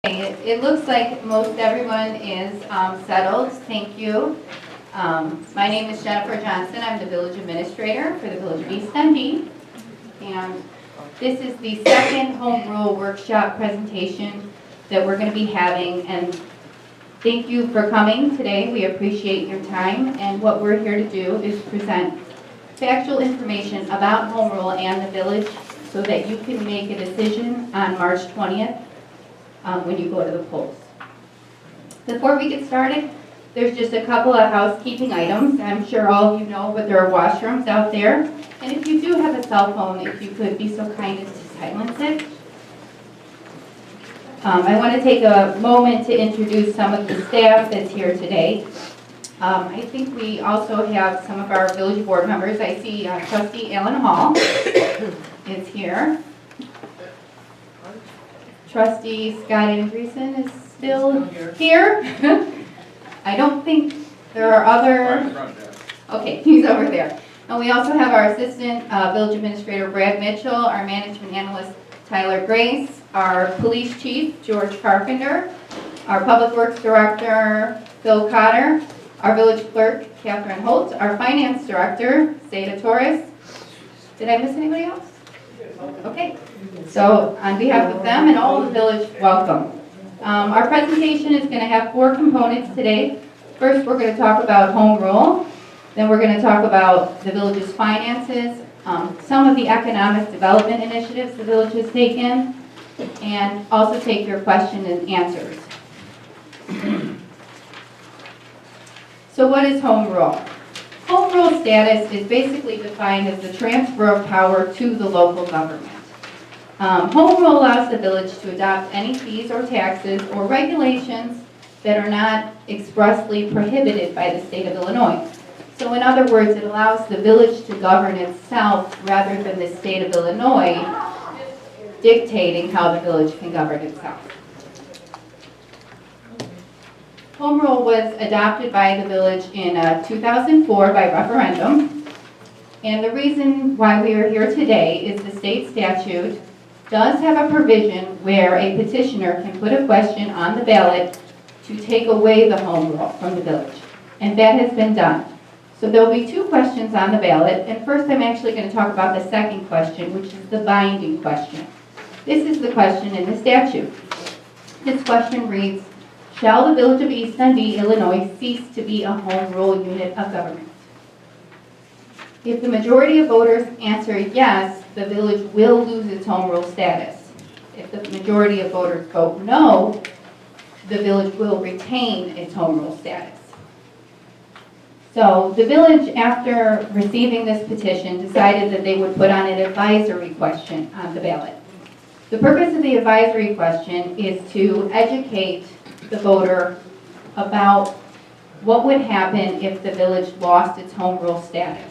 It looks like most everyone is settled. Thank you. My name is Jennifer Johnson. I'm the village administrator for the Village of East Dundee. And this is the second home rule workshop presentation that we're going to be having. And thank you for coming today. We appreciate your time. And what we're here to do is present factual information about home rule and the village so that you can make a decision on March 20th. When you go to the polls. Before we get started, there's just a couple of housekeeping items. I'm sure all of you know, but there are washrooms out there. And if you do have a cell phone, if you could be so kind as to silence it. I want to take a moment to introduce some of the staff that's here today. I think we also have some of our village board members. I see Trustee Alan Hall is here. Trustee Scott Andreessen is still here. I don't think there are other. Okay, he's over there. And we also have our assistant village administrator Brad Mitchell, our management analyst Tyler Grace, our police chief George Carpenter, our public works director Phil Cotter, our village clerk Catherine Holt, our finance director Zeta Torres. Did I miss anybody else? Okay. So on behalf of them and all of the village, welcome. Our presentation is going to have four components today. First, we're going to talk about home rule. Then we're going to talk about the village's finances, some of the economic development initiatives the village has taken, and also take your questions and answers. So what is home rule? Home rule status is basically defined as the transfer of power to the local government. Home rule allows the village to adopt any fees or taxes or regulations that are not expressly prohibited by the state of Illinois. So in other words, it allows the village to govern itself rather than the state of Illinois dictating how the village can govern itself. Home rule was adopted by the village in 2004 by referendum. And the reason why we are here today is the state statute does have a provision where a petitioner can put a question on the ballot to take away the home rule from the village. And that has been done. So there will be two questions on the ballot. And first I'm actually going to talk about the second question, which is the binding question. This is the question in the statute. This question reads, shall the Village of East Dundee, Illinois, cease to be a home rule unit of government? If the majority of voters answer yes, the village will lose its home rule status. If the majority of voters vote no, the village will retain its home rule status. So the village, after receiving this petition, decided that they would put on an advisory question on the ballot. The purpose of the advisory question is to educate the voter about what would happen if the village lost its home rule status.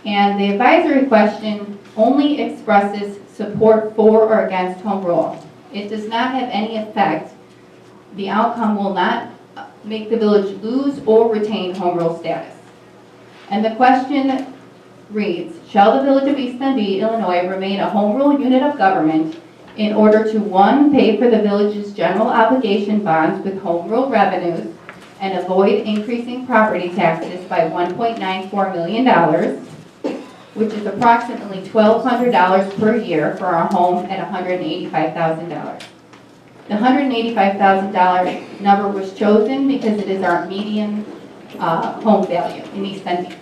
And the advisory question only expresses support for or against home rule. It does not have any effect. The outcome will not make the village lose or retain home rule status. And the question reads, shall the Village of East Dundee, Illinois remain a home rule unit of government in order to, one, pay for the village's general obligation bonds with home rule revenues and avoid increasing property taxes by $1.94 million, which is approximately $1,200 per year for our home at $185,000. The $185,000 number was chosen because it is our median home value in East Dundee.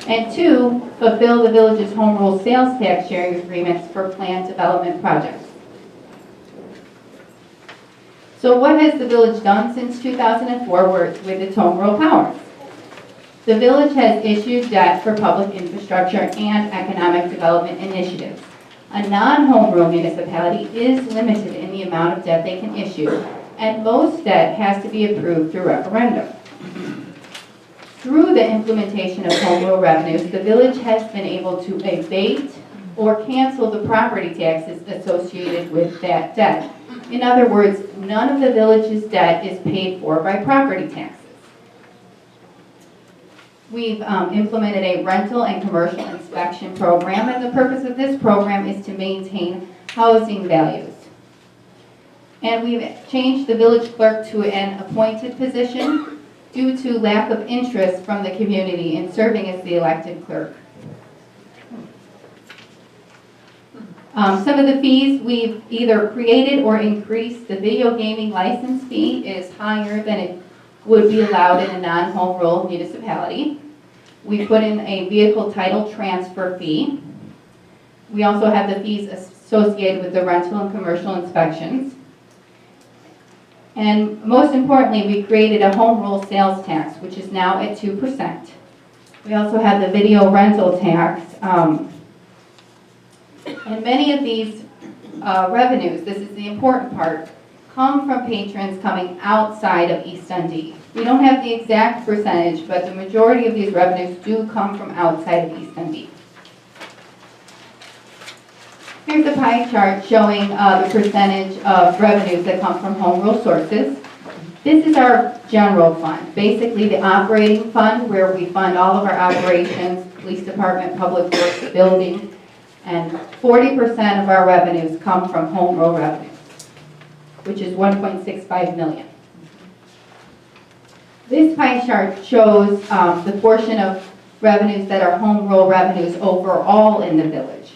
And two, fulfill the village's home rule sales tax sharing agreements for planned development projects. So what has the village done since 2004 with its home rule powers? The village has issued debt for public infrastructure and economic development initiatives. A non-home rule municipality is limited in the amount of debt they can issue, and most debt has to be approved through referendum. Through the implementation of home rule revenues, the village has been able to abate or cancel the property taxes associated with that debt. In other words, none of the village's debt is paid for by property taxes. We've implemented a rental and commercial inspection program, and the purpose of this program is to maintain housing values. And we've changed the village clerk to an appointed position due to lack of interest from the community in serving as the elected clerk. Some of the fees we've either created or increased. The video gaming license fee is higher than it would be allowed in a non-home rule municipality. We put in a vehicle title transfer fee. We also have the fees associated with the rental and commercial inspections. And most importantly, we created a home rule sales tax, which is now at 2%. We also have the video rental tax. And many of these revenues, this is the important part, come from patrons coming outside of East Dundee. We don't have the exact percentage, but the majority of these revenues do come from outside of East Dundee. Here's a pie chart showing the percentage of revenues that come from home rule sources. This is our general fund, basically the operating fund where we fund all of our operations, police department, public works, building, and 40% of our revenues come from home rule revenues, which is 1.65 million. This pie chart shows the portion of revenues that are home rule revenues overall in the village.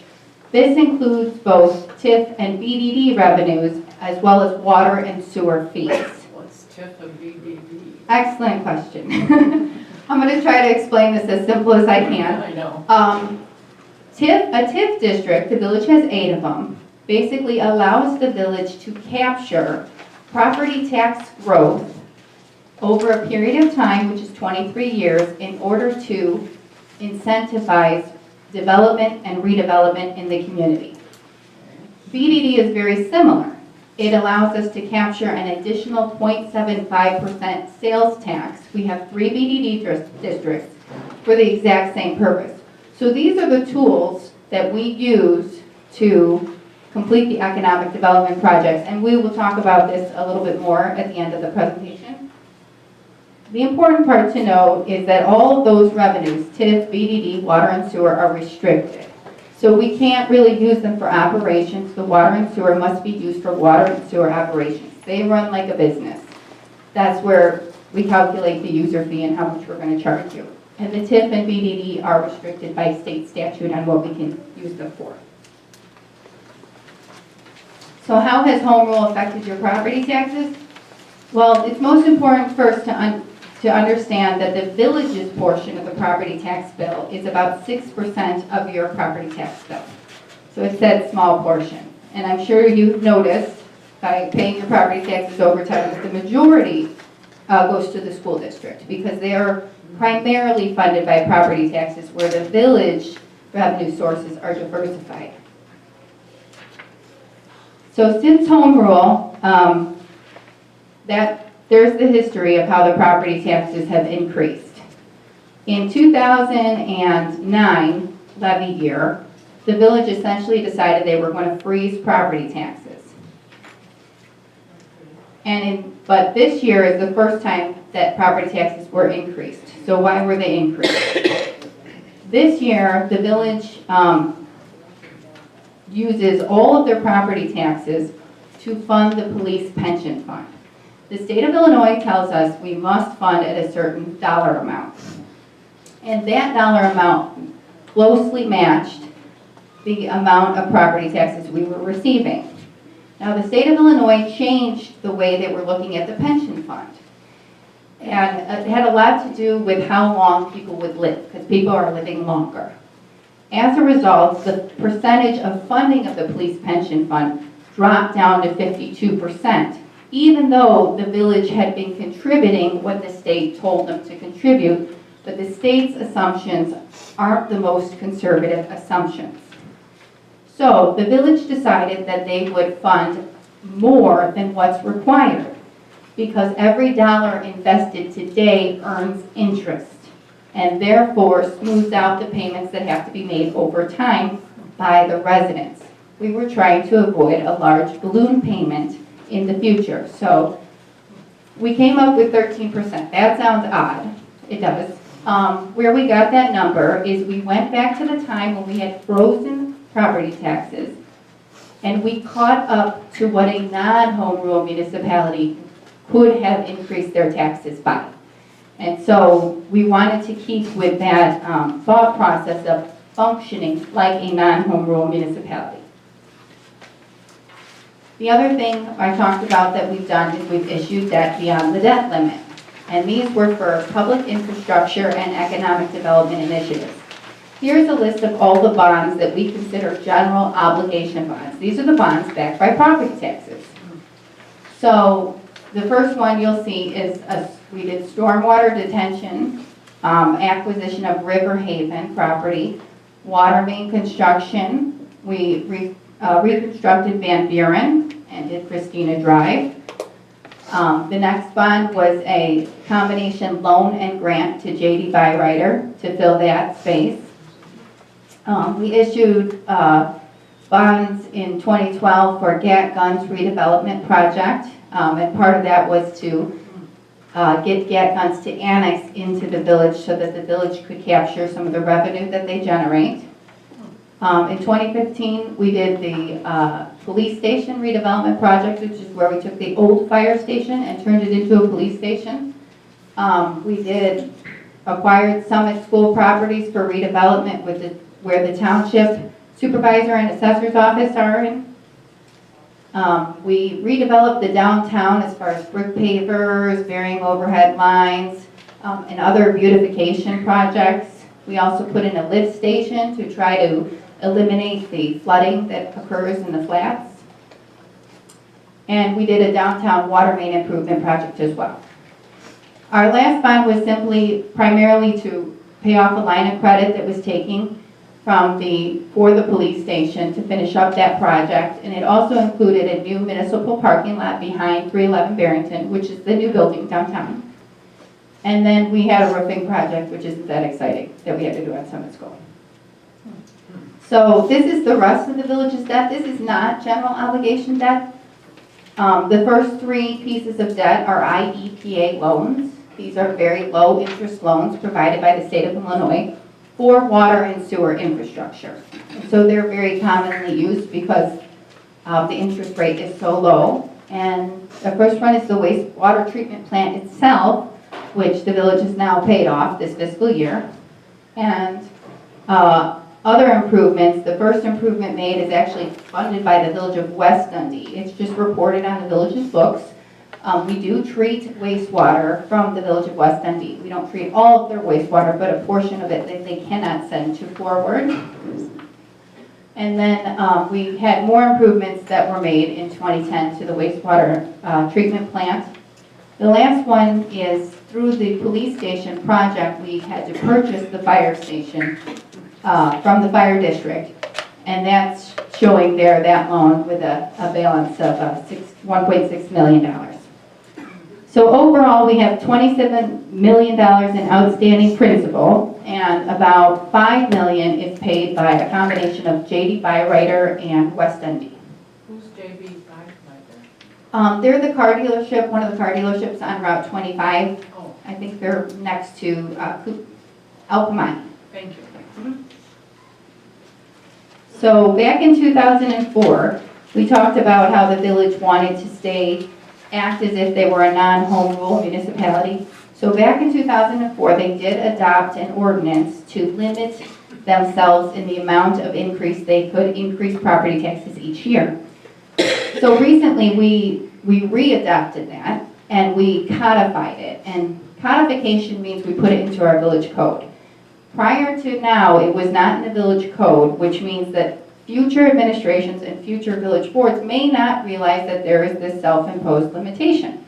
This includes both TIF and BDD revenues, as well as water and sewer fees. What's TIF and BDD? Excellent question. I'm going to try to explain this as simple as I can. I know. A TIF district, the village has 8 of them, basically allows the village to capture property tax growth over a period of time, which is 23 years, in order to incentivize development and redevelopment in the community. BDD is very similar. It allows us to capture an additional 0.75% sales tax. We have 3 BDD districts for the exact same purpose. So these are the tools that we use to complete the economic development projects, and we will talk about this a little bit more at the end of the presentation. The important part to note is that all of those revenues, TIF, BDD, water and sewer, are restricted. So we can't really use them for operations. The water and sewer must be used for water and sewer operations. They run like a business. That's where we calculate the user fee and how much we're going to charge you. And the TIF and BDD are restricted by state statute on what we can use them for. So how has home rule affected your property taxes? Well, it's most important first to understand that the village's portion of the property tax bill is about 6% of your property tax bill. So it said small portion. And I'm sure you've noticed by paying your property taxes over time that the majority goes to the school district because they are primarily funded by property taxes where the village revenue sources are diversified. So since home rule, there's the history of how the property taxes have increased. In 2009 levy year, the village essentially decided they were going to freeze property taxes. But this year is the first time that property taxes were increased. So why were they increased? This year, the village uses all of their property taxes to fund the police pension fund. The state of Illinois tells us we must fund at a certain dollar amount. And that dollar amount closely matched the amount of property taxes we were receiving. Now, the state of Illinois changed the way they were looking at the pension fund. And it had a lot to do with how long people would live, because people are living longer. As a result, the percentage of funding of the police pension fund dropped down to 52%, even though the village had been contributing what the state told them to contribute, but the state's assumptions aren't the most conservative assumptions. So the village decided that they would fund more than what's required, because every dollar invested today earns interest and therefore smooths out the payments that have to be made over time by the residents. We were trying to avoid a large balloon payment in the future. So we came up with 13%. That sounds odd. It does. Where we got that number is we went back to the time when we had frozen property taxes And we caught up to what a non-home rule municipality could have increased their taxes by. And so we wanted to keep with that thought process of functioning like a non-home rule municipality. The other thing I talked about that we've done is we've issued debt beyond the debt limit. And these were for public infrastructure and economic development initiatives. Here's a list of all the bonds that we consider general obligation bonds. These are the bonds backed by property taxes. So the first one you'll see is we did stormwater detention, acquisition of River Haven property, water main construction. We reconstructed Van Buren and did Christina Drive. The next bond was a combination loan and grant to J.D. Byrider to fill that space. We issued bonds in 2012 for GAT Guns redevelopment project, and part of that was to get GAT Guns to annex into the village so that the village could capture some of the revenue that they generate. In 2015, we did the police station redevelopment project, which is where we took the old fire station and turned it into a police station. We did acquired Summit School properties for redevelopment where the township supervisor and assessor's office are in. We redeveloped the downtown as far as brick pavers, varying overhead lines, and other beautification projects. We also put in a lift station to try to eliminate the flooding that occurs in the flats. And we did a downtown water main improvement project as well. Our last bond was simply primarily to pay off a line of credit that was taken for the police station to finish up that project. And it also included a new municipal parking lot behind 311 Barrington, which is the new building downtown. And then we had a roofing project, which isn't that exciting, that we had to do at Summit School. So this is the rest of the village's debt. This is not general obligation debt. The first three pieces of debt are Iepa loans. These are very low interest loans provided by the state of Illinois for water and sewer infrastructure. So they're very commonly used because the interest rate is so low. And the first one is the wastewater treatment plant itself, which the village has now paid off this fiscal year. And other improvements, the first improvement made is actually funded by the village of West Dundee. It's just reported on the village's books. We do treat wastewater from the village of West Dundee. We don't treat all of their wastewater, but a portion of it that they cannot send to Forward. And then we had more improvements that were made in 2010 to the wastewater treatment plant. The last one is through the police station project, we had to purchase the fire station from the fire district. And that's showing there that loan with a balance of $1.6 million. So overall, we have $27 million in outstanding principal, and about $5 million is paid by a combination of J.D. Byrider and West Dundee. Who's J.B. Byrider? They're the car dealership, one of the car dealerships on Route 25. Oh, I think they're next to Alpamani. thank you. So back in 2004, we talked about how the village wanted to act as if they were a non-home rule municipality. So back in 2004, they did adopt an ordinance to limit themselves in the amount of increase they could increase property taxes each year. So recently, we re-adopted that and we codified it. And codification means we put it into our village code. Prior to now, it was not in the village code, which means that future administrations and future village boards may not realize that there is this self-imposed limitation.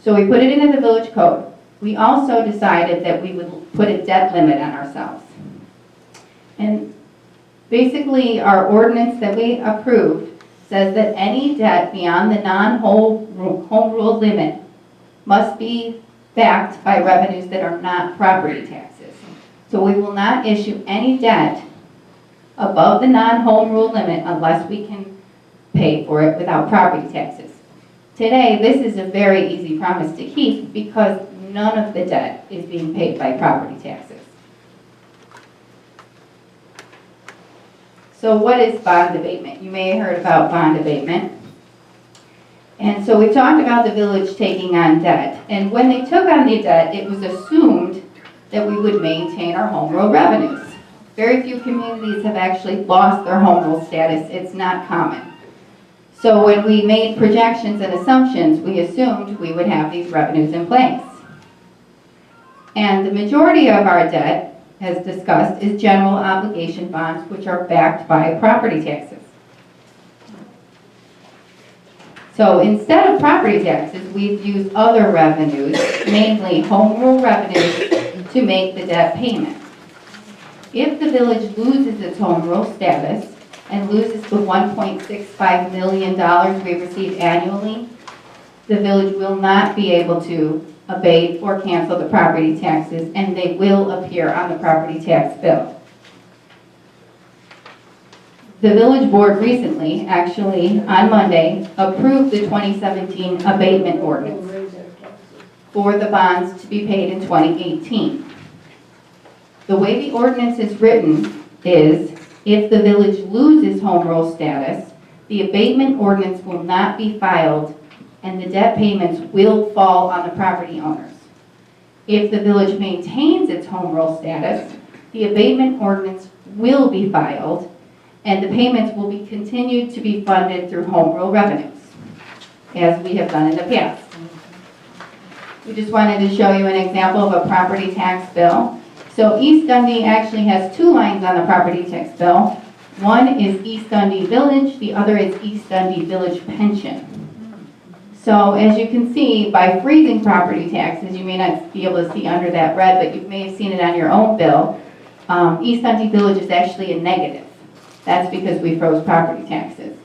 So we put it into the village code. We also decided that we would put a debt limit on ourselves. And basically, our ordinance that we approved says that any debt beyond the non-home rule limit must be backed by revenues that are not property taxes. So we will not issue any debt above the non-home rule limit unless we can pay for it without property taxes. Today, this is a very easy promise to keep because none of the debt is being paid by property taxes. So what is bond abatement? You may have heard about bond abatement. And so we talked about the village taking on debt. And when they took on the debt, it was assumed that we would maintain our home rule revenues. Very few communities have actually lost their home rule status. It's not common. So when we made projections and assumptions, we assumed we would have these revenues in place. And the majority of our debt, as discussed, is general obligation bonds, which are backed by property taxes. So instead of property taxes, we've used other revenues, mainly home rule revenues, to make the debt payment. If the village loses its home rule status and loses the $1.65 million we receive annually, the village will not be able to abate or cancel the property taxes, and they will appear on the property tax bill. The village board recently, actually on Monday, approved the 2017 abatement ordinance for the bonds to be paid in 2018. The way the ordinance is written is, if the village loses home rule status, the abatement ordinance will not be filed and the debt payments will fall on the property owners. If the village maintains its home rule status, the abatement ordinance will be filed and the payments will be continued to be funded through home rule revenues, as we have done in the past. We just wanted to show you an example of a property tax bill. So East Dundee actually has two lines on the property tax bill. One is East Dundee Village, the other is East Dundee Village Pension. So as you can see, by freezing property taxes, you may not be able to see under that red, but you may have seen it on your own bill. East Dundee Village is actually a negative. That's because we froze property taxes.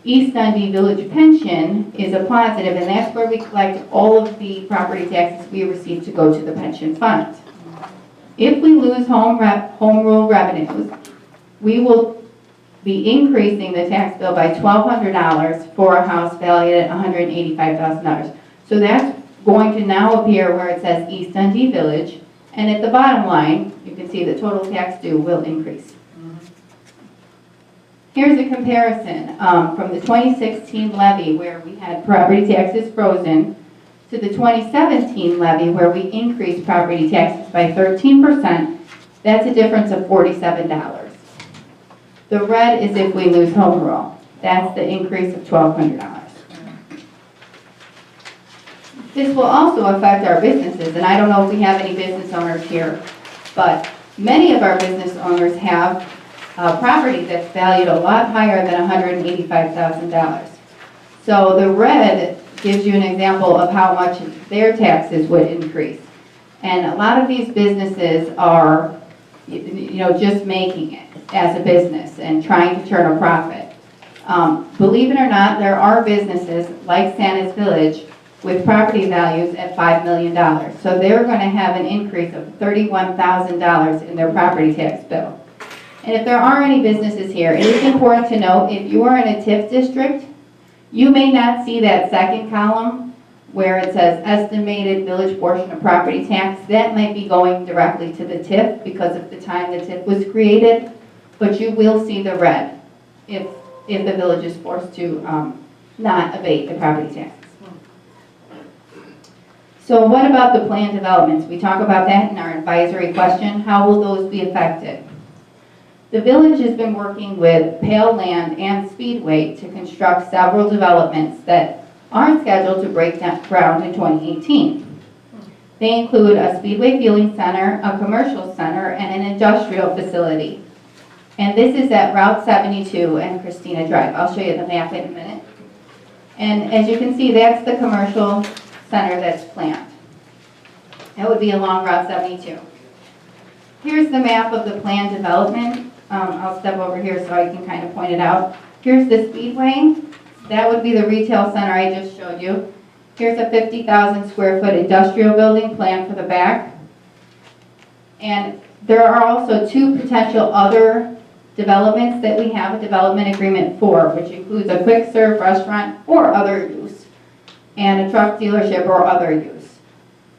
East Dundee Village Pension is a positive, and that's where we collect all of the property taxes we receive to go to the pension fund. If we lose home rule revenues, we will be increasing the tax bill by $1,200 for a house valued at $185,000. So that's going to now appear where it says East Dundee Village, and at the bottom line, you can see the total tax due will increase. Here's a comparison from the 2016 levy where we had property taxes frozen to the 2017 levy where we increased property taxes by 13%. That's a difference of $47. The red is if we lose home rule. That's the increase of $1,200. This will also affect our businesses, and I don't know if we have any business owners here, but many of our business owners have property that's valued a lot higher than $185,000. So the red gives you an example of how much their taxes would increase. And a lot of these businesses are, just making it as a business and trying to turn a profit. Believe it or not, there are businesses like Santa's Village with property values at $5 million. So they're going to have an increase of $31,000 in their property tax bill. And if there are any businesses here, it is important to note, if you are in a TIF district, you may not see that second column where it says estimated village portion of property tax. That might be going directly to the TIF because of the time the TIF was created, but you will see the red if the village is forced to not abate the property taxes. So what about the planned developments? We talk about that in our advisory question. How will those be affected? The village has been working with Pale Land and Speedway to construct several developments that are scheduled to break ground in 2018. They include a Speedway Fueling Center, a commercial center, and an industrial facility. And this is at Route 72 and Christina Drive. I'll show you the map in a minute. And as you can see, that's the commercial center that's planned. That would be along Route 72. Here's the map of the planned development. I'll step over here so I can kind of point it out. Here's the Speedway. That would be the retail center I just showed you. Here's a 50,000 square foot industrial building planned for the back. And there are also two potential other developments that we have a development agreement for, which includes a quick serve restaurant or other use, and a truck dealership or other use.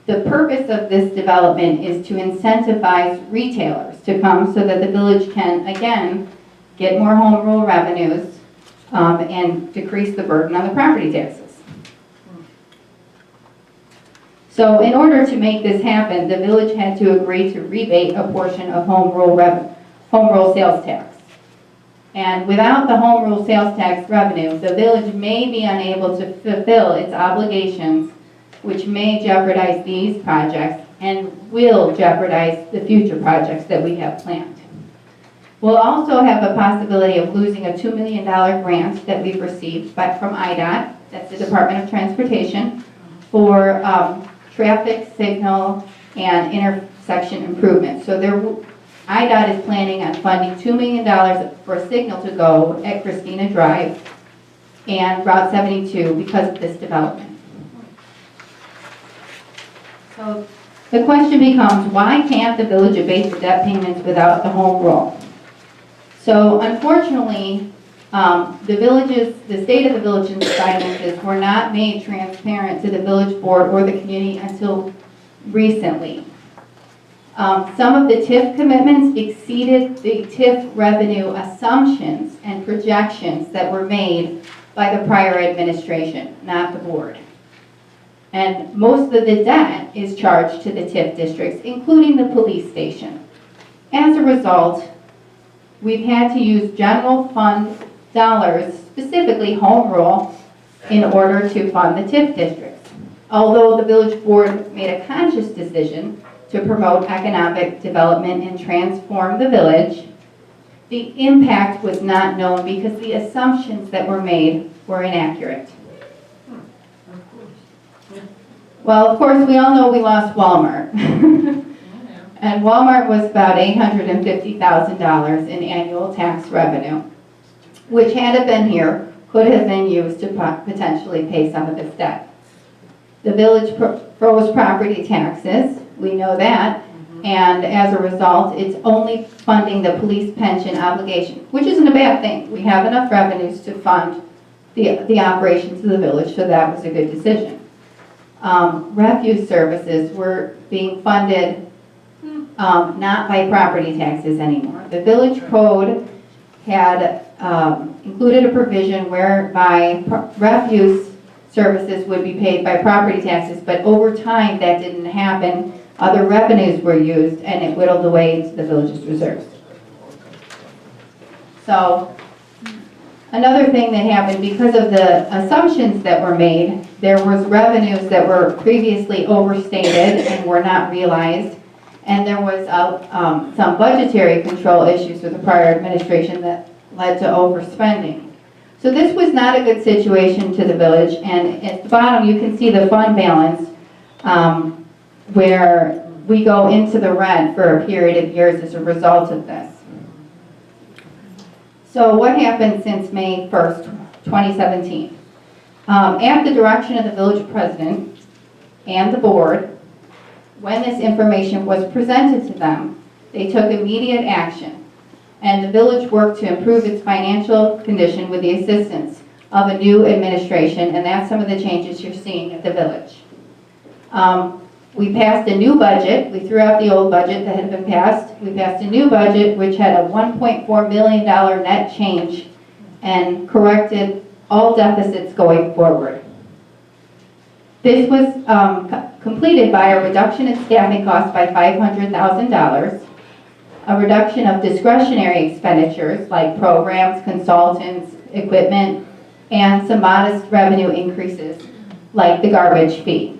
The purpose of this development is to incentivize retailers to come so that the village can, again, get more home rule revenues, and decrease the burden on the property taxes. So in order to make this happen, the village had to agree to rebate a portion of home rule sales tax. And without the home rule sales tax revenue, the village may be unable to fulfill its obligations, which may jeopardize these projects and will jeopardize the future projects that we have planned. We'll also have a possibility of losing a $2 million grant that we've received from IDOT, that's the Department of Transportation, for traffic signal and intersection improvements. So IDOT is planning on funding $2 million for a signal to go at Christina Drive and Route 72 because of this development. So the question becomes, why can't the village abate the debt payments without the home rule? So unfortunately, the state of the village's finances were not made transparent to the village board or the community until recently. Some of the TIF commitments exceeded the TIF revenue assumptions and projections that were made by the prior administration, not the board. And most of the debt is charged to the TIF districts, including the police station. As a result, we've had to use general fund dollars, specifically home rule, in order to fund the TIF districts. Although the village board made a conscious decision to promote economic development and transform the village, the impact was not known because the assumptions that were made were inaccurate. Well, of course, we all know we lost Walmart. And Walmart was about $850,000 in annual tax revenue, which had it been here, could have been used to potentially pay some of this debt. The village froze property taxes, we know that, and as a result, it's only funding the police pension obligation, which isn't a bad thing. We have enough revenues to fund the operations of the village, so that was a good decision. Refuse services were being funded not by property taxes anymore. The village code had included a provision whereby refuse services would be paid by property taxes, but over time that didn't happen. Other revenues were used and it whittled away into the village's reserves. So another thing that happened, because of the assumptions that were made, there was revenues that were previously overstated and were not realized. And there was some budgetary control issues with the prior administration that led to overspending. So this was not a good situation to the village, and at the bottom you can see the fund balance where we go into the red for a period of years as a result of this. So what happened since May 1st, 2017? At the direction of the village president and the board, when this information was presented to them, they took immediate action. And the village worked to improve its financial condition with the assistance of a new administration, and that's some of the changes you're seeing at the village. We passed a new budget. We threw out the old budget that had been passed. We passed a new budget which had a $1.4 million net change and corrected all deficits going forward. This was completed by a reduction in staffing costs by $500,000, a reduction of discretionary expenditures like programs, consultants, equipment, and some modest revenue increases like the garbage fee.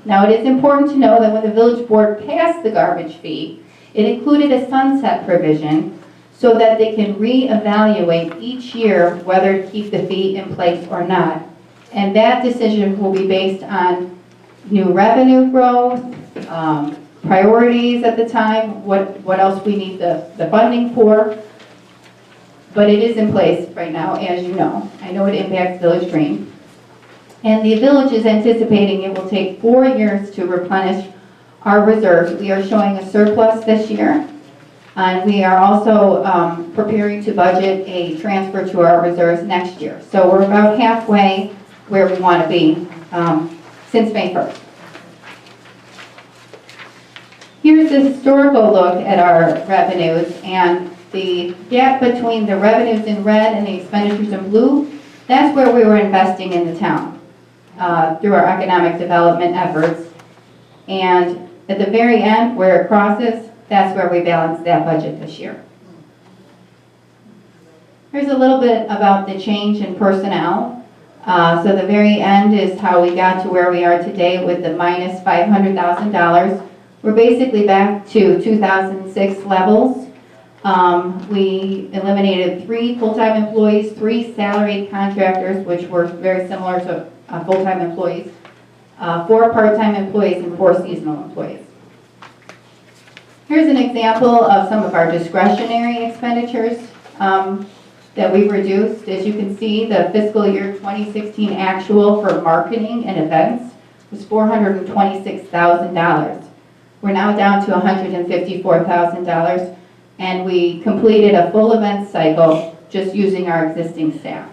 Now it is important to know that when the village board passed the garbage fee, it included a sunset provision so that they can reevaluate each year whether to keep the fee in place or not. And that decision will be based on new revenue growth, priorities at the time, what else we need the funding for. But it is in place right now, as you know. I know it impacts Village Green. And the village is anticipating it will take 4 years to replenish our reserves. We are showing a surplus this year. And we are also preparing to budget a transfer to our reserves next year. So we're about halfway where we want to be since May 1st. Here's a historical look at our revenues, and the gap between the revenues in red and the expenditures in blue, that's where we were investing in the town through our economic development efforts. And at the very end, where it crosses, that's where we balance that budget this year. Here's a little bit about the change in personnel. So the very end is how we got to where we are today with the minus $500,000. We're basically back to 2006 levels. We eliminated 3 full-time employees, 3 salaried contractors, which were very similar to full-time employees, 4 part-time employees, and 4 seasonal employees. Here's an example of some of our discretionary expenditures that we've reduced. As you can see, the fiscal year 2016 actual for marketing and events was $426,000. We're now down to $154,000, and we completed a full event cycle just using our existing staff.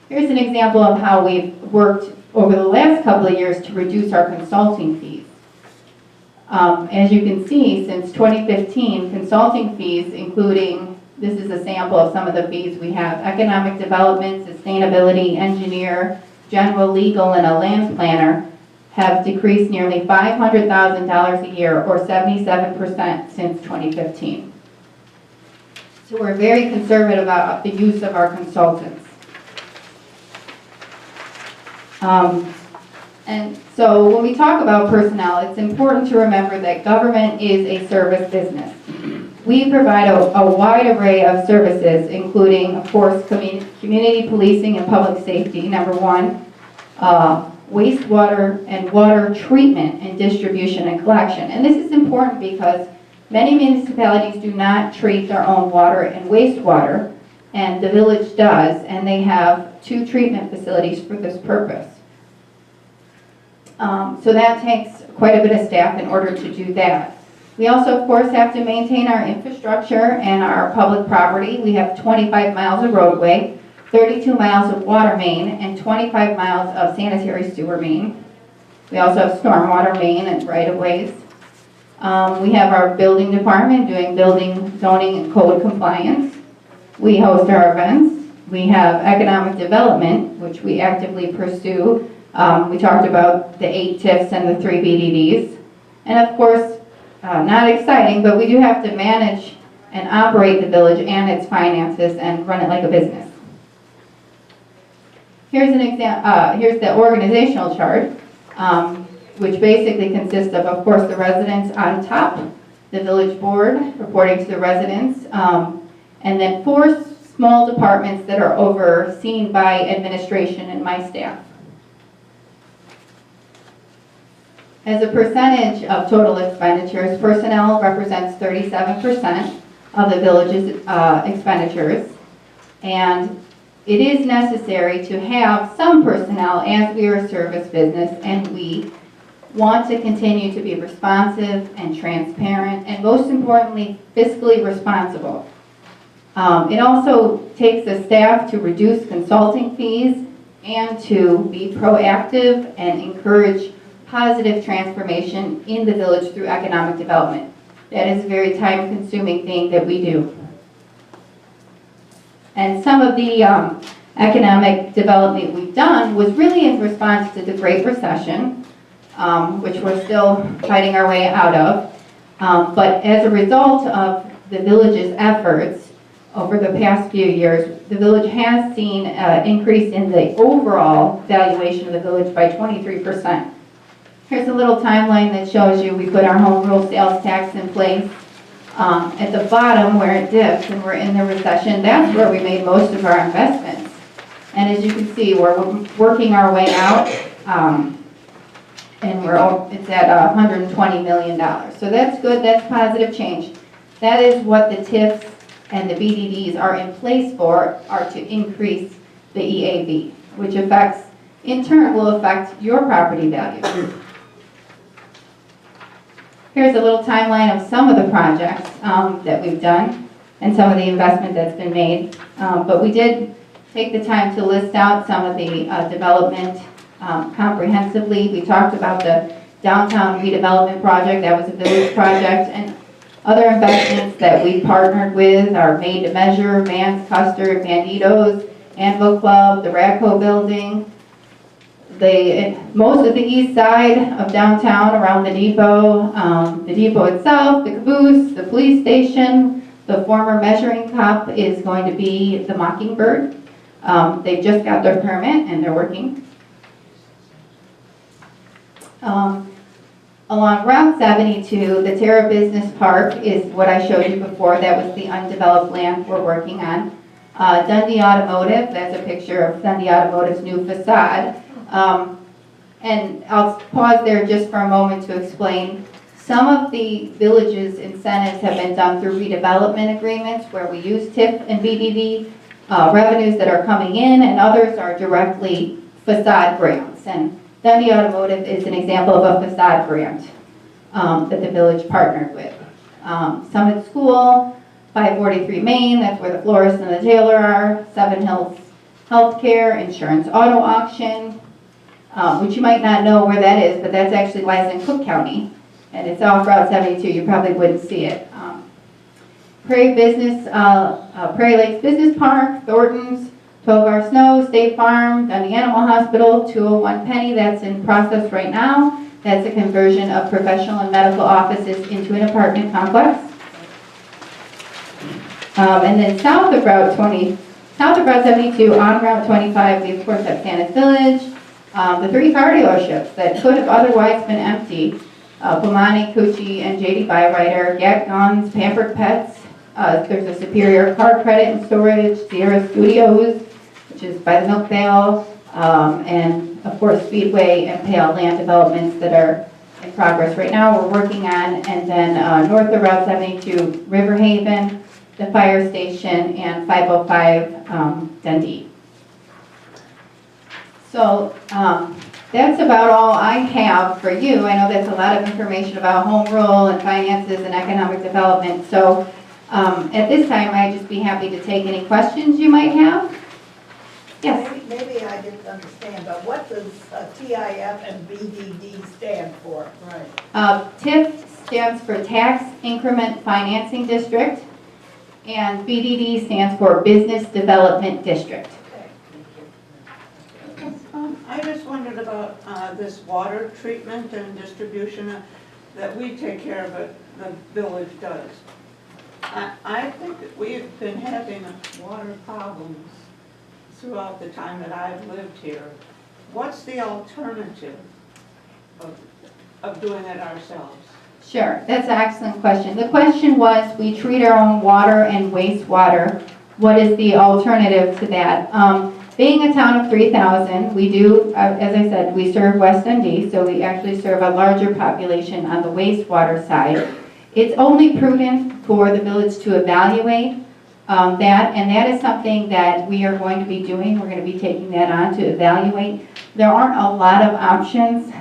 Here's an example of how we've worked over the last couple of years to reduce our consulting fees. As you can see, since 2015, consulting fees, including, this is a sample of some of the fees we have, economic development, sustainability, engineer, general legal, and a land planner, have decreased nearly $500,000 a year, or 77% since 2015. So we're very conservative about the use of our consultants. And so when we talk about personnel, it's important to remember that government is a service business. We provide a wide array of services, including, of course, community policing and public safety, number 1, wastewater and water treatment and distribution and collection. And this is important because many municipalities do not treat their own water and wastewater, and the village does, and they have 2 treatment facilities for this purpose. So that takes quite a bit of staff in order to do that. We also, of course, have to maintain our infrastructure and our public property. We have 25 miles of roadway, 32 miles of water main, and 25 miles of sanitary sewer main. We also have stormwater main and right-of-ways. We have our building department doing building, zoning, and code compliance. We host our events. We have economic development, which we actively pursue. We talked about the 8 TIFs and the 3 BDDs. And of course, not exciting, but we do have to manage and operate the village and its finances and run it like a business. Here's an example. Here's the organizational chart, which basically consists of course, the residents on top, the village board reporting to the residents, and then 4 small departments that are overseen by administration and my staff. As a percentage of total expenditures, personnel represents 37% of the village's expenditures, and it is necessary to have some personnel as we are a service business, and we want to continue to be responsive and transparent, and most importantly, fiscally responsible. It also takes the staff to reduce consulting fees and to be proactive and encourage positive transformation in the village through economic development. That is a very time-consuming thing that we do. And some of the economic development we've done was really in response to the Great Recession, which we're still fighting our way out of. But as a result of the village's efforts over the past few years, the village has seen an increase in the overall valuation of the village by 23%. Here's a little timeline that shows you we put our home rule sales tax in place. At the bottom where it dips and we're in the recession, that's where we made most of our investments. And as you can see, we're working our way out, and it's at $120 million. So that's good, that's positive change. That is what the TIFs and the BDDs are in place for, are to increase the EAV, which affects, in turn, will affect your property value. Here's a little timeline of some of the projects that we've done and some of the investment that's been made. But we did take the time to list out some of the development comprehensively. We talked about the downtown redevelopment project. That was a village project. And Other investments that we partnered with are Made to Measure, Vance Custard, Banditos, Anvil Club, the Radco Building. Most of the east side of downtown around the depot itself, the caboose, the police station, the former measuring cup is going to be the Mockingbird. They've just got their permit and they're working. Along Route 72, the Terra Business Park is what I showed you before. That was the undeveloped land we're working on. Dundee Automotive, that's a picture of Dundee Automotive's new facade. And I'll pause there just for a moment to explain. Some of the village's incentives have been done through redevelopment agreements where we use TIF and BDD revenues that are coming in, and others are directly facade grants. And Dundee Automotive is an example of a facade grant that the village partnered with. Summit School, 543 Main, that's where the florist and the tailor are. Seven Hills Healthcare, Insurance Auto Auction, which you might not know where that is, but that's actually lies in Cook County, and it's off Route 72. You probably wouldn't see it. Prairie Lakes Business Park, Thornton's, 12 Hour Snow, State Farm, Dundee Animal Hospital, 201 Penny, that's in process right now. That's a conversion of professional and medical offices into an apartment complex. And then south of Route 72, on Route 25, we of course have Santa's Village, the 3 car dealerships that could have otherwise been empty, Pomani, Cucci, and JD Byrider, Gat Guns, Pampered Pets, there's a Superior Car Credit and Storage, Sierra Studios, which is by the Milk Pail, and of course Speedway and Pale land developments that are in progress right now we're working on, and then north of Route 72, River Haven, the fire station, and 505 Dundee. So that's about all I have for you. I know that's a lot of information about home rule and finances and economic development. So at this time, I'd just be happy to take any questions you might have. Yes? Maybe I didn't understand, but what does TIF and BDD stand for? Right. TIF stands for Tax Increment Financing District, and BDD stands for Business Development District. I just wondered about this water treatment and distribution that we take care of, it, the village does. I think that we've been having water problems throughout the time that I've lived here. What's the alternative of doing it ourselves? Sure, that's an excellent question. The question was, we treat our own water and wastewater. What is the alternative to that? Being a town of 3,000, we do, as I said, we serve West Dundee, so we actually serve a larger population on the wastewater side. It's only prudent for the village to evaluate that, and that is something that we are going to be doing. We're going to be taking that on to evaluate. There aren't a lot of options,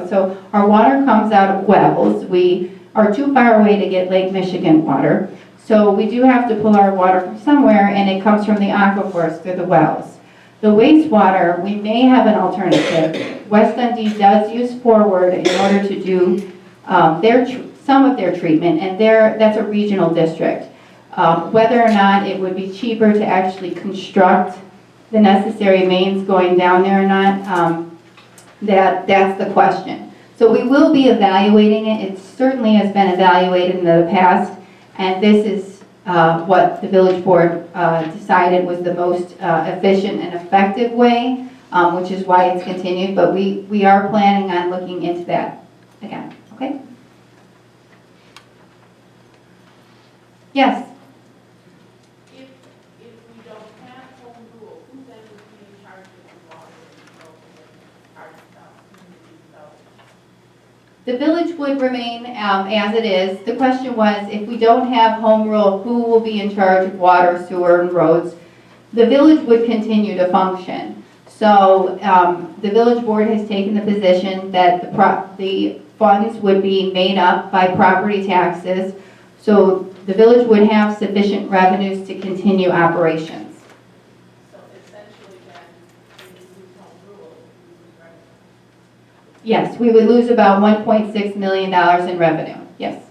so our water comes out of wells. We are too far away to get Lake Michigan water, so we do have to pull our water from somewhere, and it comes from the aquifers through the wells. The wastewater, we may have an alternative. West Dundee does use Forward in order to do some of their treatment, and that's a regional district. Whether or not it would be cheaper to actually construct the necessary mains going down there or not, that's the question. So we will be evaluating it. It certainly has been evaluated in the past, and this is what the village board decided was the most efficient and effective way, which is why it's continued, but we are planning on looking into that again, okay? Yes? If we don't have home rule, who then would be in charge of the water and our stuff? The village would remain as it is. The question was, if we don't have home rule, who will be in charge of water, sewer, and roads? The village would continue to function. So the village board has taken the position that the funds would be made up by property taxes. So the village would have sufficient revenues to continue operations. So essentially then, if we lose home rule, we lose revenue. Yes, we would lose about $1.6 million in revenue, yes.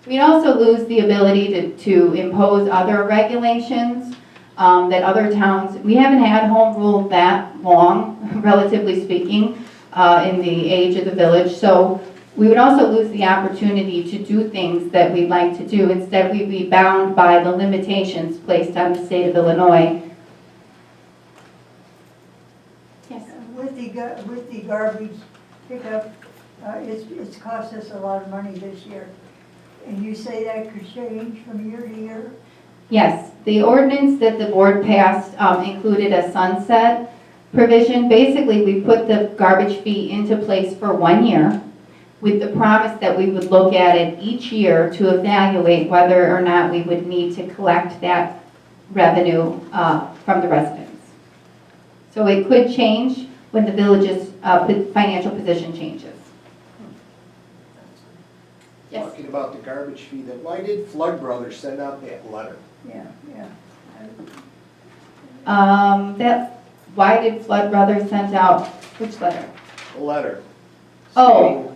We'd also lose the ability to impose other regulations that other towns, we haven't had home rule that long, relatively speaking, in the age of the village. So we would also lose the opportunity to do things that we'd like to do. Instead, we'd be bound by the limitations placed on the state of Illinois. Yes. With the garbage pickup, it's cost us a lot of money this year. And you say that could change from year to year? Yes, the ordinance that the board passed included a sunset provision. Basically, we put the garbage fee into place for 1 year with the promise that we would look at it each year to evaluate whether or not we would need to collect that revenue from the residents. So it could change when the village's financial position changes. Yes. Talking about the garbage fee, then why did Flood Brothers send out that letter? Yeah. Why did Flood Brothers send out, which letter? A letter. Oh. Stating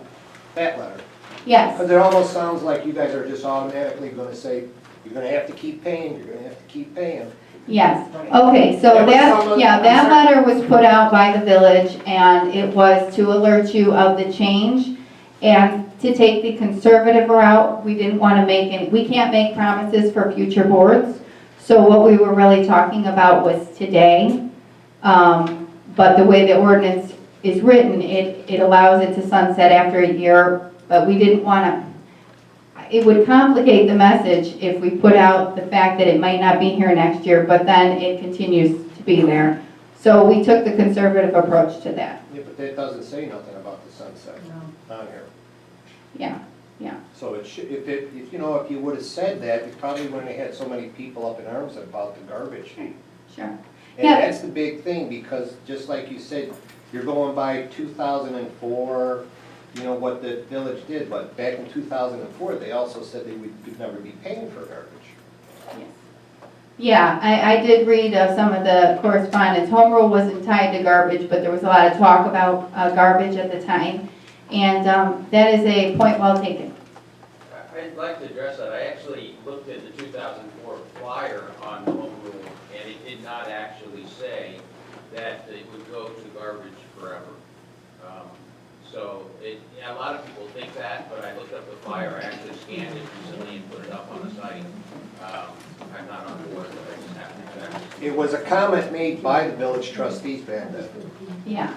that letter. Yes. Because it almost sounds like you guys are just automatically gonna say, you're gonna have to keep paying, you're gonna have to keep paying. Yes, okay, so that letter was put out by the village, and it was to alert you of the change, and to take the conservative route. We didn't want to make any, we can't make promises for future boards, so what we were really talking about was today, but the way the ordinance is written, it allows it to sunset after a year, but we didn't want to, it would complicate the message if we put out the fact that it might not be here next year, but then it continues to be there. So we took the conservative approach to that. Yeah, but that doesn't say nothing about the sunset on here. Yeah. So it should, if you would have said that, you probably wouldn't have had so many people up in arms about the garbage fee. Sure. And Yeah. that's the big thing, because just like you said, you're going by 2004, what the village did, but back in 2004, they also said they could never be paying for garbage. Yeah, I did read some of the correspondence. Home rule wasn't tied to garbage, but there was a lot of talk about garbage at the time. And that is a point well taken. I'd like to address that. I actually looked at the 2004 flyer on home rule, and it did not actually say that it would go to garbage forever. So a lot of people think that, but I looked up the flyer, I actually scanned it recently and put it up on the site. I'm not on board, but I just happened to. It was a comment made by the village trustees back then. Yeah.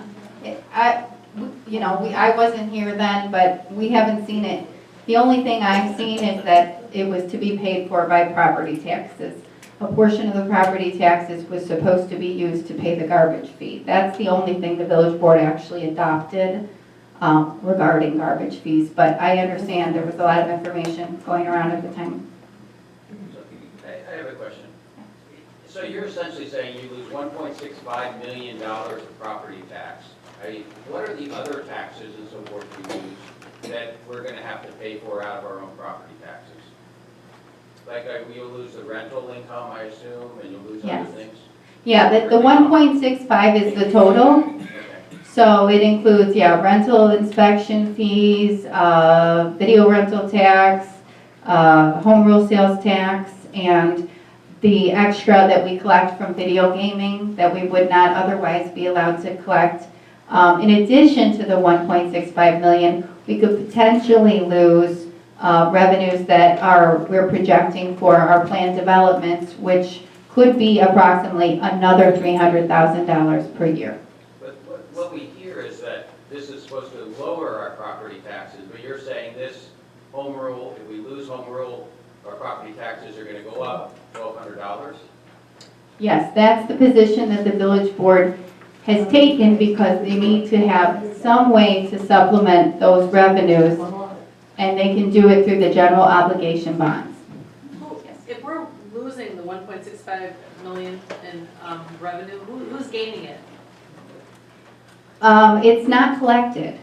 I wasn't here then, but we haven't seen it. The only thing I've seen is that it was to be paid for by property taxes. A portion of the property taxes was supposed to be used to pay the garbage fee. That's the only thing the village board actually adopted regarding garbage fees. But I understand there was a lot of information going around at the time. I have a question. So you're essentially saying you lose $1.65 million of property tax. What are the other taxes and so forth you lose that we're going to have to pay for out of our own property taxes? Like you'll lose the rental income, I assume, and you'll lose Yes. other things? Yeah, the 1.65 is the total. Okay. So it includes, rental inspection fees, video rental tax, home rule sales tax, and the extra that we collect from video gaming that we would not otherwise be allowed to collect. In addition to the 1.65 million, we could potentially lose revenues that we're projecting for our planned developments, which could be approximately another $300,000 per year. But what we hear is that this is supposed to lower our property taxes, but you're saying this home rule, if we lose home rule, our property taxes are going to go up $1,200? Yes, that's the position that the village board has taken because they need to have some way to supplement those revenues, and they can do it through the general obligation bonds. If we're losing the 1.65 million in revenue, who's gaining it? It's not collected,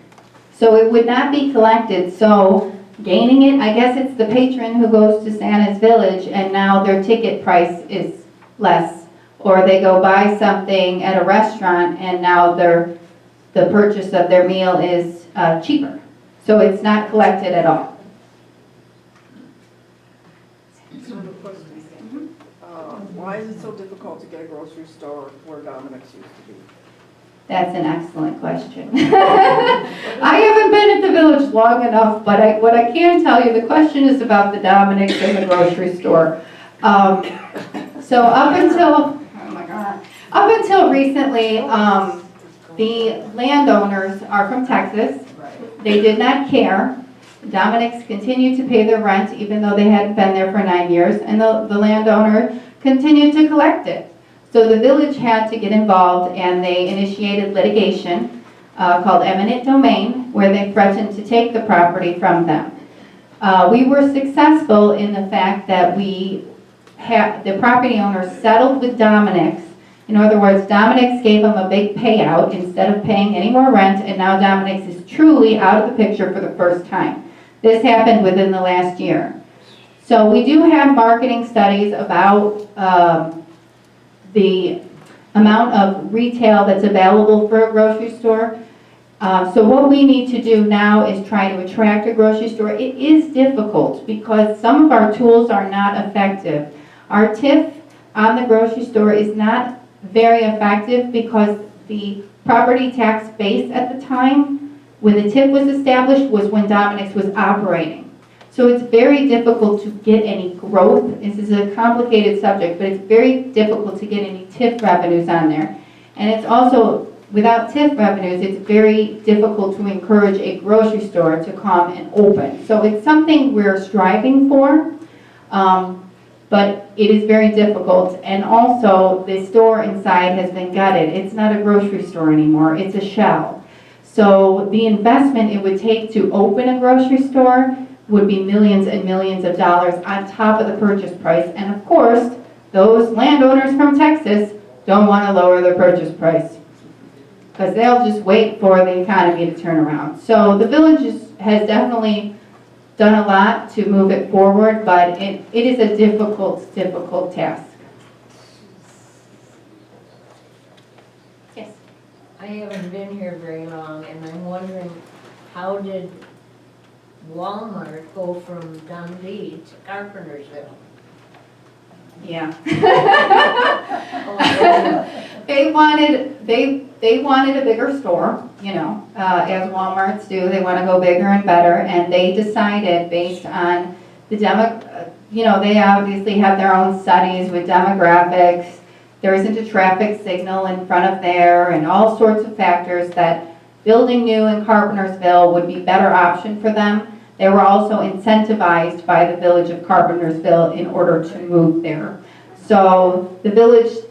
so it would not be collected. So gaining it, I guess it's the patron who goes to Santa's Village and now their ticket price is less, or they go buy something at a restaurant and now the purchase of their meal is cheaper. So it's not collected at all. Why is it so difficult to get a grocery store where Dominic's used to be? That's an excellent question. I haven't been at the village long enough, but what I can tell you, the question is about the Dominick's and the grocery store. So up until recently, the landowners are from Texas. They did not care. Dominick's continued to pay their rent even though they hadn't been there for 9 years, and the landowner continued to collect it. So the village had to get involved, and they initiated litigation called eminent domain, where they threatened to take the property from them. We were successful in the fact that the property owners settled with Dominick's. In other words, Dominick's gave them a big payout instead of paying any more rent, and now Dominick's is truly out of the picture for the first time. This happened within the last year. So we do have marketing studies about the amount of retail that's available for a grocery store. So what we need to do now is try to attract a grocery store. It is difficult because some of our tools are not effective. Our TIF on the grocery store is not very effective because the property tax base at the time when the TIF was established was when Dominick's was operating. So it's very difficult to get any growth. This is a complicated subject, but it's very difficult to get any TIF revenues on there. And it's also, without TIF revenues, it's very difficult to encourage a grocery store to come and open. So it's something we're striving for, but it is very difficult. And also, the store inside has been gutted. It's not a grocery store anymore, it's a shell. So the investment it would take to open a grocery store would be millions and millions of dollars on top of the purchase price. And of course, those landowners from Texas don't want to lower their purchase price because they'll just wait for the economy to turn around. So the village has definitely done a lot to move it forward, but it is a difficult task. Yes. I haven't been here very long, and I'm wondering, how did Walmart go from Dundee to Carpentersville? Yeah. They wanted a bigger store, you know, as Walmarts do. They want to go bigger and better, and they decided based on the you know, they obviously have their own studies with demographics. There isn't a traffic signal in front of there, and all sorts of factors that building new in Carpentersville would be a better option for them. They were also incentivized by the village of Carpentersville in order to move there. So the village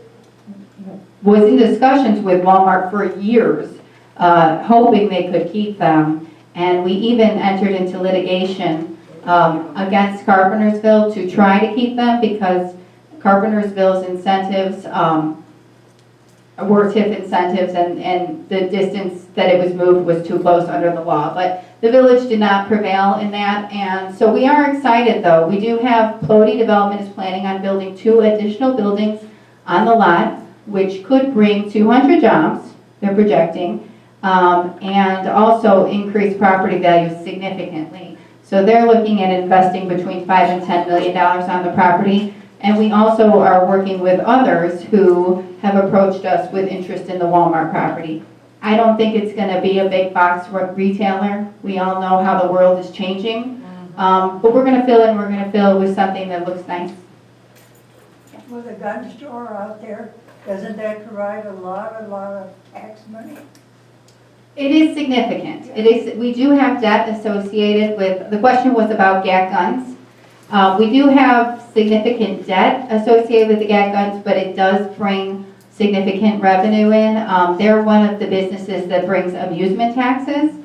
was in discussions with Walmart for years, hoping they could keep them. And we even entered into litigation against Carpentersville to try to keep them because Carpentersville's incentives were TIF incentives, and the distance that it was moved was too close under the law. But the village did not prevail in that, and so we are excited though. We do have, Plody Development is planning on building 2 additional buildings on the lot, which could bring 200 jobs, they're projecting, and also increase property values significantly. So they're looking at investing between $5 and $10 million on the property. And we also are working with others who have approached us with interest in the Walmart property. I don't think it's going to be a big box retailer. We all know how the world is changing. But we're going to fill it, and we're going to fill it with something that looks nice. With a gun store out there, doesn't that provide a lot of tax money? It is significant. It is. We do have debt associated with, the question was about gat guns. We do have significant debt associated with the gat guns, but it does bring significant revenue in. They're one of the businesses that brings amusement taxes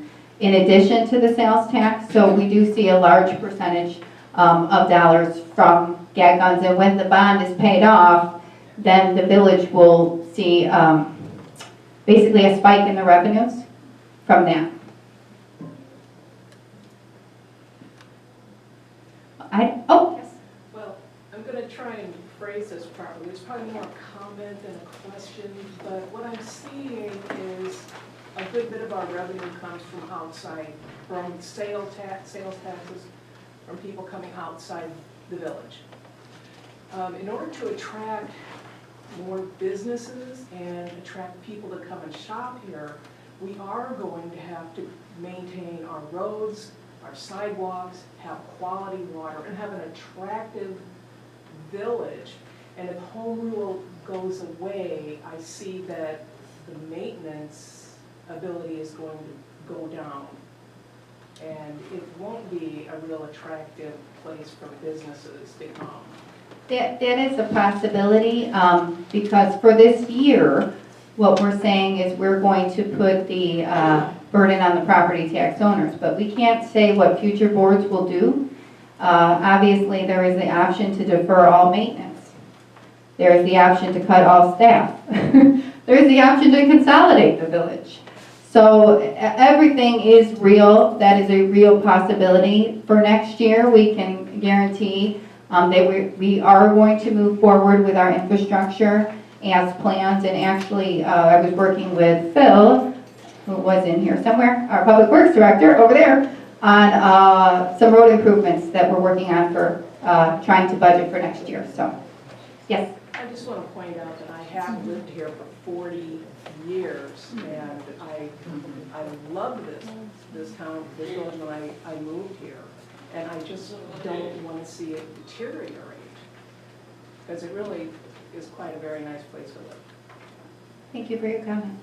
in addition to the sales tax, so we do see a large percentage of dollars from gat guns, and when the bond is paid off, then the village will see basically a spike in the revenues from that. Yes. Well, I'm going to try and phrase this properly. It's probably more a comment than a question, but what I'm seeing is a good bit of our revenue comes from outside, from sales taxes, from people coming outside the village. In order to attract more businesses and attract people to come and shop here, we are going to have to maintain our roads, our sidewalks, have quality water, and have an attractive village. And if home rule goes away, I see that the maintenance ability is going to go down. And it won't be a real attractive place for businesses to come. That is a possibility, because for this year, what we're saying is we're going to put the burden on the property tax owners, but we can't say what future boards will do. Obviously, there is the option to defer all maintenance. There is the option to cut all staff. There is the option to consolidate the village. So everything is real. That is a real possibility. For next year, we can guarantee that we are going to move forward with our infrastructure as planned. And actually, I was working with Phil, who was in here somewhere, our Public Works Director over there, on some road improvements that we're working on for trying to budget for next year. So, yes. I just want to point out that I have lived here for 40 years, and I love this town, this village when I moved here. And I just don't want to see it deteriorate, because it really is quite a very nice place to live. Thank you for your comment.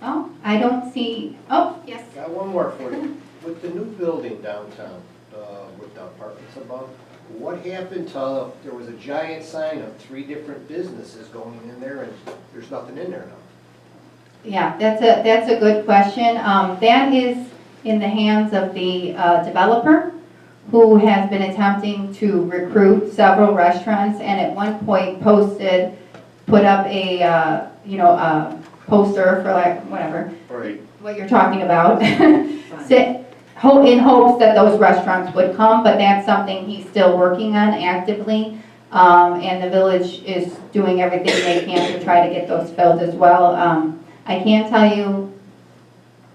Oh, I don't see, oh, yes. Got one more for you. With the new building downtown, with the apartments above, what happened to, there was a giant sign of 3 different businesses going in there, and there's nothing in there now. Yeah, that's a good question. That is in the hands of the developer, who has been attempting to recruit several restaurants, and at one point put up a poster for like whatever, Right. what you're talking about, in hopes that those restaurants would come, but that's something he's still working on actively. And the village is doing everything they can to try to get those filled as well. I can tell you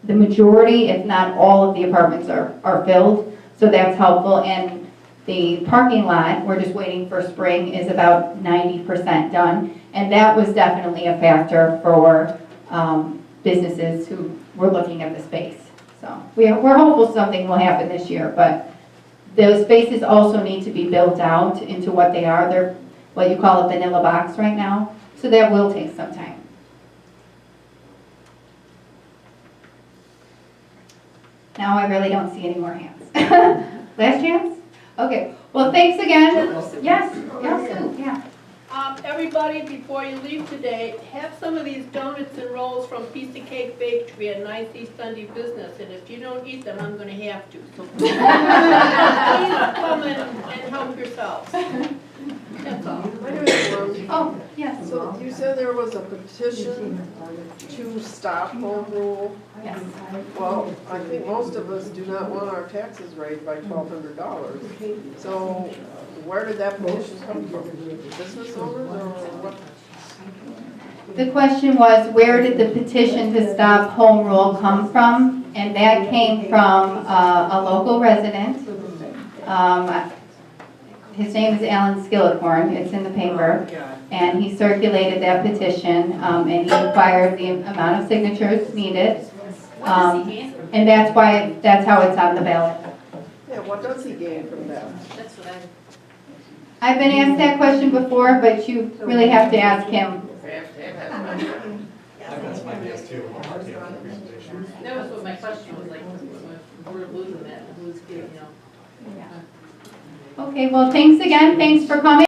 the majority, if not all of the apartments are filled, so that's helpful. And the parking lot, we're just waiting for spring, is about 90% done. And that was definitely a factor for businesses who were looking at the space. So we're hopeful something will happen this year, but those spaces also need to be built out into what they are. They're what you call a vanilla box right now, so that will take some time. Now I really don't see any more hands. Last chance? Okay, well, thanks again. Yes, yeah. Everybody, before you leave today, have some of these donuts and rolls from Piece of Cake Bakery, a nice East Dundee business, and if you don't eat them, I'm gonna have to. So please come and help yourselves. That's all. My name is Rose. Oh, yes. So you said there was a petition to stop home rule. Yes. Well, I think most of us do not want our taxes raised by $1,200. So where did that petition come from? Business owners or what? The question was, where did the petition to stop home rule come from? And that came from a local resident. His name is Alan Skillicorn. It's in the paper. And he circulated that petition, and he inquired the amount of signatures needed. And that's how it's on the ballot. Yeah, what does he gain from that? That's what I've been asked that question before, but you really have to ask him. That was what my question was, like, we're losing that, who's getting, Okay, well, thanks again. Thanks for coming.